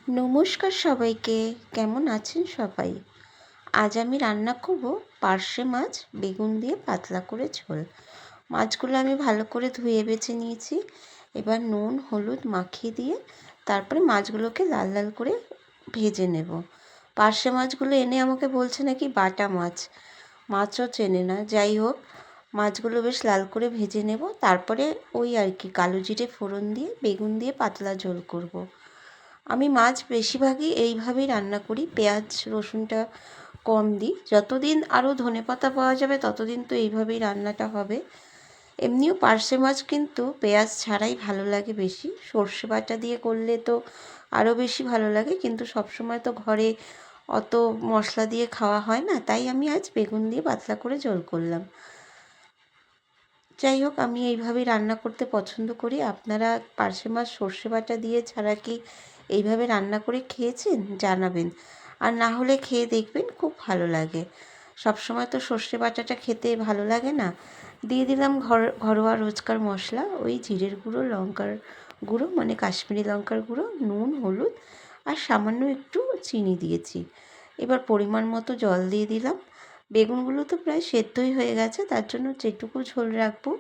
নমস্কার সবাইকে। কেমন আছেন সবাই? আজ আমি রান্না করব পার্শে মাছ বেগুন দিয়ে পাতলা করে ঝোল। মাছগুলো আমি ভালো করে ধুয়ে বেছে নিয়েছি। এবার নুন হলুদ মাখিয়ে দিয়ে তারপরে মাছগুলোকে লাল লাল করে ভেজে নেব। পার্শে মাছগুলো এনে আমাকে বলছে নাকি বাটা মাছ, মাছও চেনে না। যাই হোক, মাছগুলো বেশ লাল করে ভেজে নেব। তারপরে ওই আর কি কালো জিরে ফোড়ন দিয়ে বেগুন দিয়ে পাতলা ঝোল করব। আমি মাছ বেশিরভাগই এইভাবেই রান্না করি, পেঁয়াজ রসুনটা কম দিই। যতদিন আরও ধনেপাতা পাওয়া যাবে ততদিন তো এইভাবেই রান্নাটা হবে। এমনিও পার্শে মাছ কিন্তু পেঁয়াজ ছাড়াই ভালো লাগে বেশি, সর্ষে বাটা দিয়ে করলে তো আরও বেশি ভালো লাগে, কিন্তু সবসময় তো ঘরে অত মশলা দিয়ে খাওয়া হয় না, তাই আমি আজ বেগুন দিয়ে পাতলা করে ঝোল করলাম। যাই হোক, আমি এইভাবেই রান্না করতে পছন্দ করি। আপনারা পার্শে মাছ সর্ষে বাটা দিয়ে ছাড়া কি এইভাবে রান্না করে খেয়েছেন? জানাবেন। আর না হলে খেয়ে দেখবেন, খুব ভালো লাগে। সবসময় তো সর্ষে বাটাটা খেতে ভালো লাগে না। দিয়ে দিলাম ঘরোয়া রোজকার মশলা, ওই জিরের গুঁড়ো, লঙ্কার গুঁড়ো মানে কাশ্মীরি লঙ্কার গুঁড়ো, নুন হলুদ আর সামান্য একটু চিনি দিয়েছি। এবার পরিমাণ মতো জল দিয়ে দিলাম। বেগুনগুলো তো প্রায় সেদ্ধই হয়ে গেছে, তার জন্য যেটুকু ঝোল রাখবো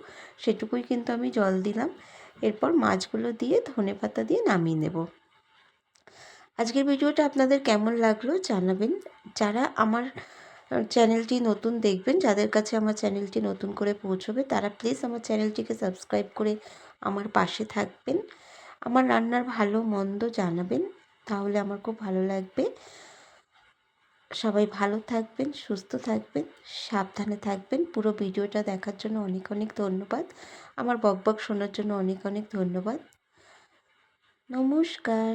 সেটুকুই কিন্তু আমি জল দিলাম। এরপর মাছগুলো দিয়ে ধনেপাতা দিয়ে নামিয়ে নেব। আজকের ভিডিওটা আপনাদের কেমন লাগলো জানাবেন। যারা আমার চ্যানেলটি নতুন দেখবেন, যাদের কাছে আমার চ্যানেলটি নতুন করে পৌঁছবে, তারা প্লিজ আমার চ্যানেলটিকে সাবস্ক্রাইব করে আমার পাশে থাকবেন। আমার রান্নার ভালো মন্দ জানাবেন, তাহলে আমার খুব ভালো লাগবে। সবাই ভালো থাকবেন, সুস্থ থাকবেন, সাবধানে থাকবেন। পুরো ভিডিওটা দেখার জন্য অনেক অনেক ধন্যবাদ। আমার বকবক শোনার জন্য অনেক অনেক ধন্যবাদ। নমস্কার।